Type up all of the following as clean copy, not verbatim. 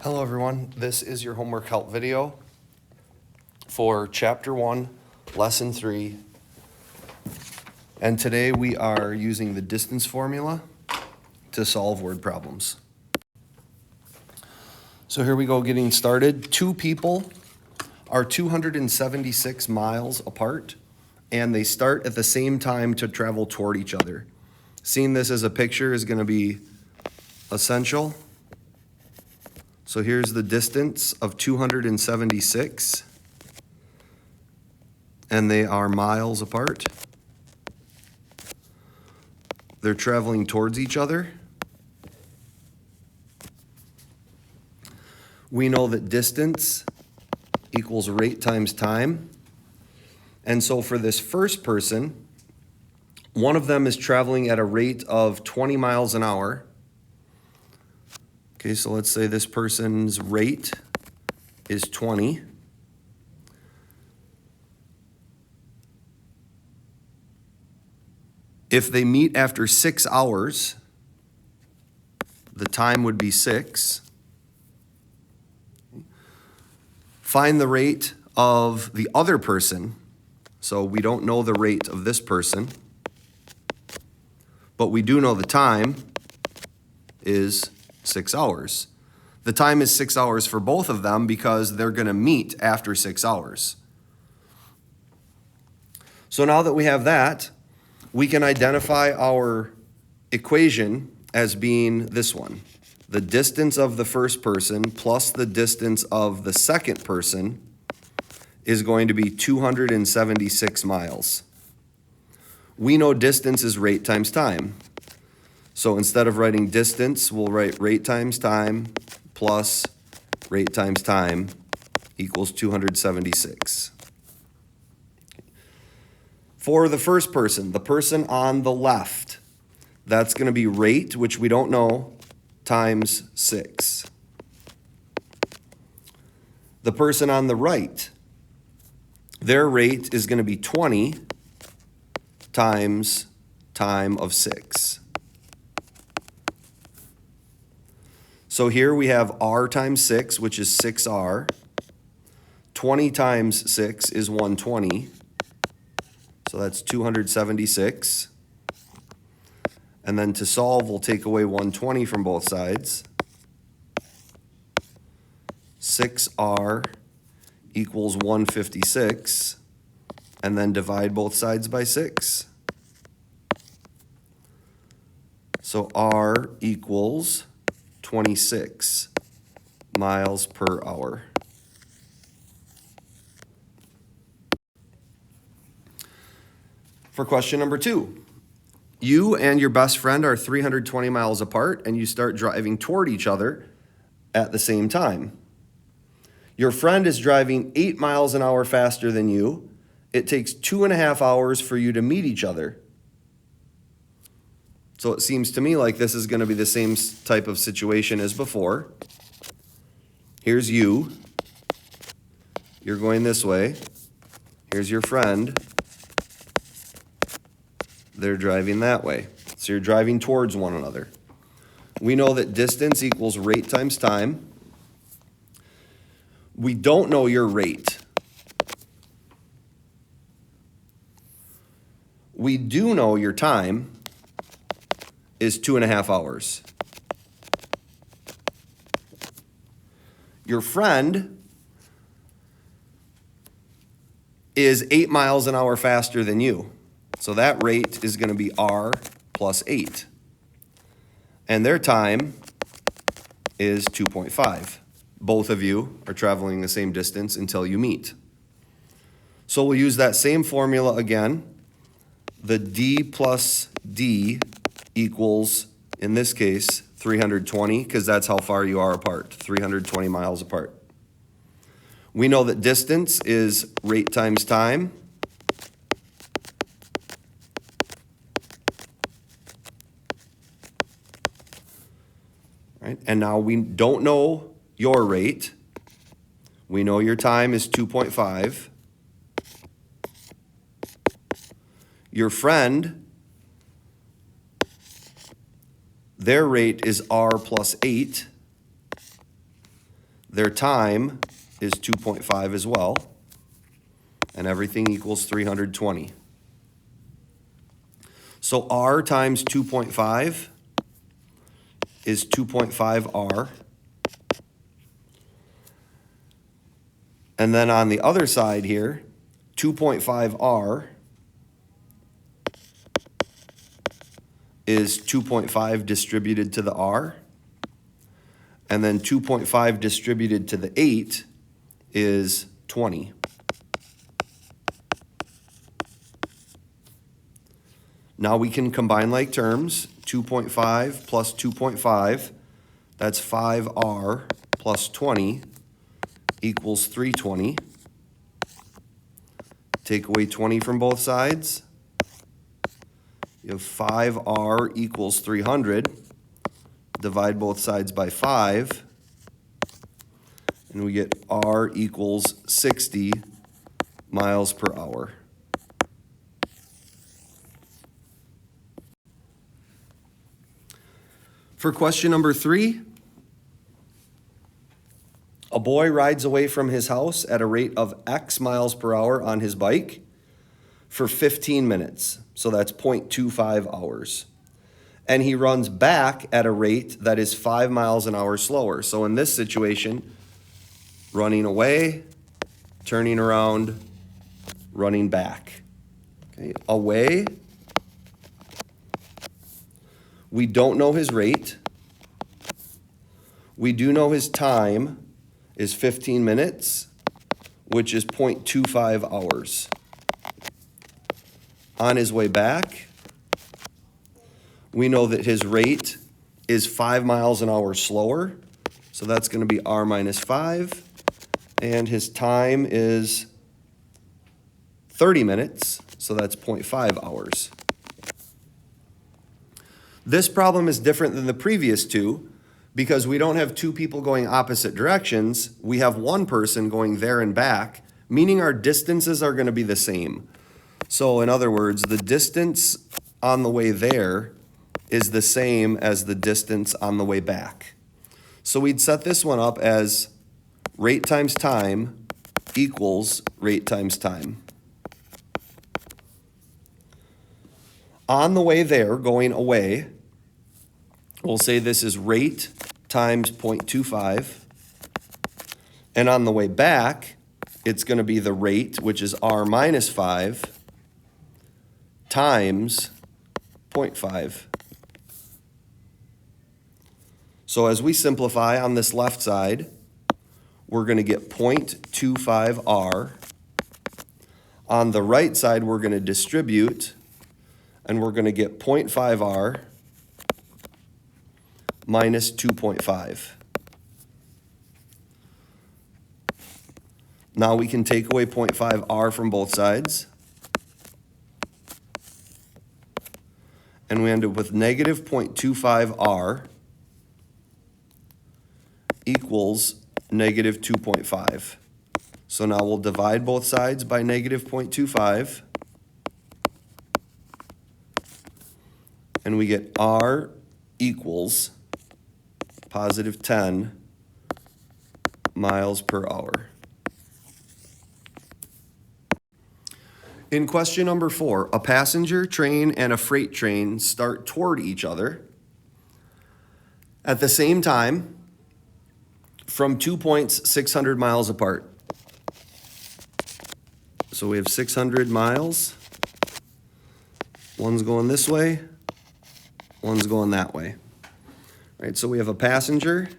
Hello everyone, this is your homework help video for Chapter 1, Lesson 3. And today we are using the distance formula to solve word problems. So here we go, getting started. Two people are 276 miles apart, and they start at the same time to travel toward each other. Seeing this as a picture is going to be essential. So here's the distance of 276, and they are miles apart. They're traveling towards each other. We know that distance equals rate times time. And so for this first person, one of them is traveling at a rate of 20 miles an hour. Okay, so let's say this person's rate is 20. If they meet after 6 hours, the time would be 6. Find the rate of the other person. So we don't know the rate of this person, but we do know the time is 6 hours. The time is 6 hours for both of them because they're going to meet after 6 hours. So now that we have that, we can identify our equation as being this one. The distance of the first person plus the distance of the second person is going to be 276 miles. We know distance is rate times time. So instead of writing distance, we'll write rate times time plus rate times time equals 276. For the first person, the person on the left, that's going to be rate, which we don't know, times 6. The person on the right, their rate is going to be 20 times time of 6. So here we have r times 6, which is 6r. 20 times 6 is 120. So that's 276. And then to solve, we'll take away 120 from both sides. 6r equals 156. And then divide both sides by 6. So r equals 26 miles per hour. For question number 2, you and your best friend are 320 miles apart and you start driving toward each other at the same time. Your friend is driving 8 miles an hour faster than you. It takes 2.5 hours for you to meet each other. So it seems to me like this is going to be the same type of situation as before. Here's you. You're going this way. Here's your friend. They're driving that way. So you're driving towards one another. We know that distance equals rate times time. We don't know your rate. We do know your time is 2.5 hours. Your friend is 8 miles an hour faster than you. So that rate is going to be r plus 8. And their time is 2.5. Both of you are traveling the same distance until you meet. So we'll use that same formula again. The d plus d equals, in this case, 320, because that's how far you are apart, 320 miles apart. We know that distance is rate times time. Right? And now we don't know your rate. We know your time is 2.5. Your friend, their rate is r plus 8. Their time is 2.5 as well, and everything equals 320. So R times 2.5 is 2.5R. And then on the other side here, 2.5R is 2.5 distributed to the R. And then 2.5 distributed to the 8 is 20. Now we can combine like terms. 2.5 plus 2.5, that's 5R plus 20 equals 320. Take away 20 from both sides. You have 5R equals 300. Divide both sides by 5. And we get R equals 60 miles per hour. For question number 3, a boy rides away from his house at a rate of X miles per hour on his bike for 15 minutes. So that's 0.25 hours. And he runs back at a rate that is 5 miles an hour slower. So in this situation, running away, turning around, running back. Okay, away. We don't know his rate. We do know his time is 15 minutes, which is 0.25 hours. On his way back, we know that his rate is 5 miles an hour slower, so that's going to be R minus 5, and his time is 30 minutes, so that's 0.5 hours. This problem is different than the previous two because we don't have two people going opposite directions. We have one person going there and back, meaning our distances are going to be the same. So in other words, the distance on the way there is the same as the distance on the way back. So we'd set this one up as rate times time equals rate times time. On the way there, going away, we'll say this is rate times 0.25. And on the way back, it's going to be the rate, which is R minus 5, times 0.5. So as we simplify on this left side, we're going to get 0.25R. On the right side, we're going to distribute, and we're going to get 0.5R minus 2.5. Now we can take away 0.5R from both sides. And we end up with negative 0.25R equals negative 2.5. So now we'll divide both sides by negative 0.25. And we get R equals positive 10 miles per hour. In question number 4, a passenger train and a freight train start toward each other at the same time from 2 points 600 miles apart. So we have 600 miles. One's going this way, one's going that way. All right, so we have a passenger,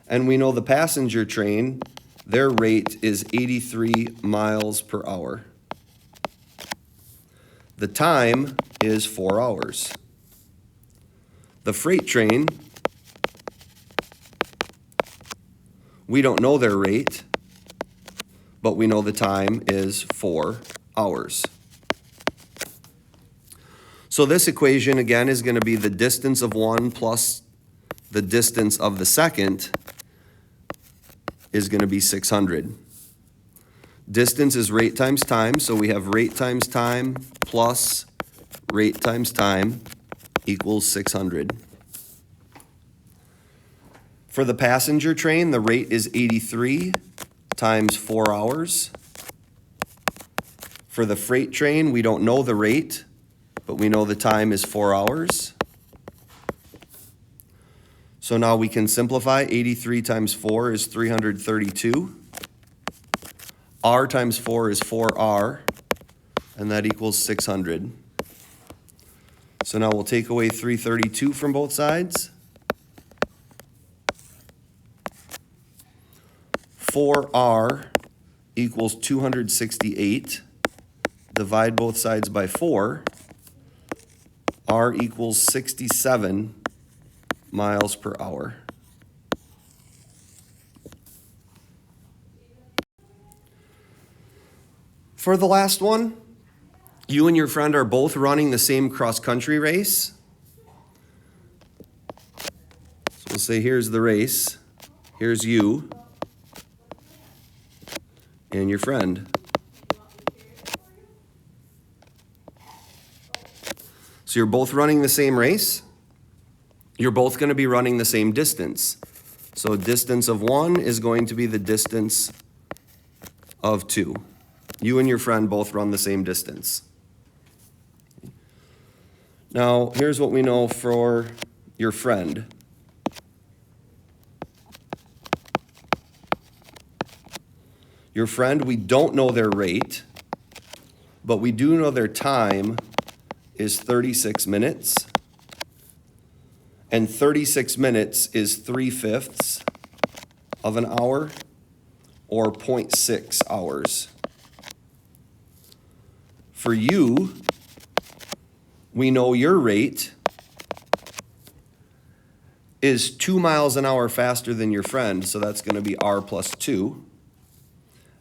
and we know the passenger train, their rate is 83 miles per hour. The time is 4 hours. The freight train, we don't know their rate, but we know the time is 4 hours. So this equation, again, is going to be the distance of one plus the distance of the second is going to be 600. Distance is rate times time, so we have rate times time plus rate times time equals 600. For the passenger train, the rate is 83 times 4 hours. For the freight train, we don't know the rate, but we know the time is 4 hours. So now we can simplify. 83 times 4 is 332. R times 4 is 4R, and that equals 600. So now we'll take away 332 from both sides. 4R equals 268. Divide both sides by 4. R equals 67 miles per hour. For the last one, you and your friend are both running the same cross-country race. So we'll say here's the race. Here's you and your friend. So you're both running the same race. You're both going to be running the same distance. So distance of 1 is going to be the distance of 2. You and your friend both run the same distance. Now, here's what we know for your friend. Your friend, we don't know their rate, but we do know their time is 36 minutes. And 36 minutes is 3/5 of an hour, or 0.6 hours. For you, we know your rate is 2 miles an hour faster than your friend, so that's going to be R plus 2.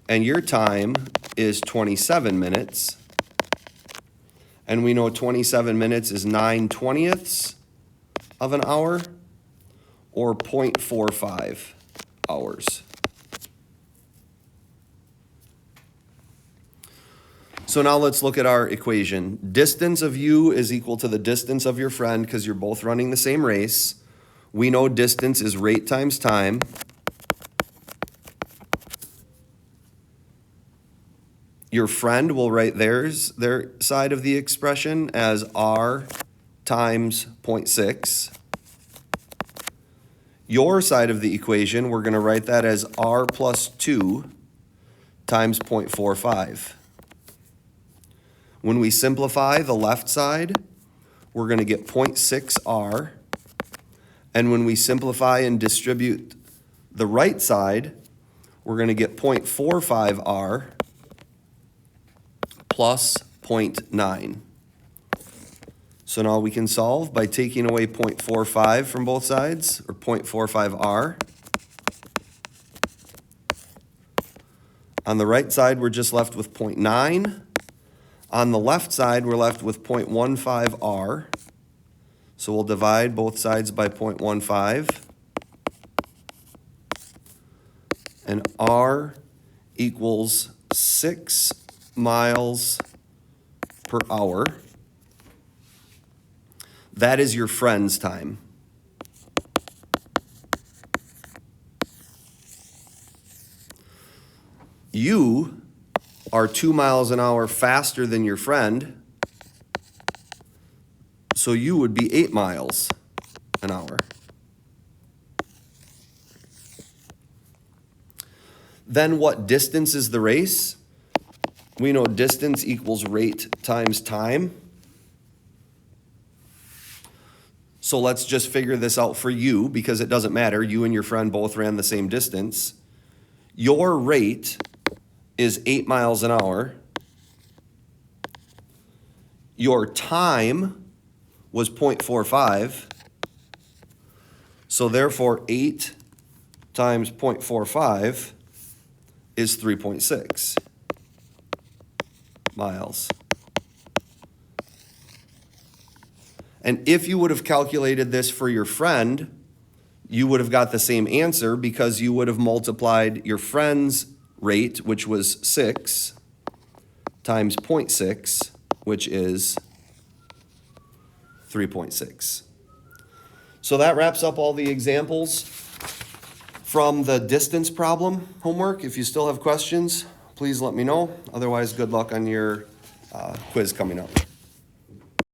And your time is 27 minutes. And we know 27 minutes is 9/20 of an hour, or 0.45 hours. So now let's look at our equation. Distance of you is equal to the distance of your friend because you're both running the same race. We know distance is rate times time. Your friend will write their side of the expression as R times 0.6. Your side of the equation, we're going to write that as R plus 2 times 0.45. When we simplify the left side, we're going to get 0.6R. And when we simplify and distribute the right side, we're going to get 0.45R plus 0.9. So now we can solve by taking away 0.45 from both sides, or 0.45R. On the right side, we're just left with 0.9. On the left side, we're left with 0.15R. So we'll divide both sides by 0.15. And R equals 6 miles per hour. That is your friend's time. You are 2 miles an hour faster than your friend, so you would be 8 miles an hour. Then what distance is the race? We know distance equals rate times time. So let's just figure this out for you, because it doesn't matter. You and your friend both ran the same distance. Your rate is 8 miles an hour. Your time was 0.45. So therefore, 8 times 0.45 is 3.6 miles. And if you would have calculated this for your friend, you would have got the same answer, because you would have multiplied your friend's rate, which was 6, times 0.6, which is 3.6. So that wraps up all the examples. from the distance problem homework. If you still have questions, please let me know. Otherwise, good luck on your quiz coming up.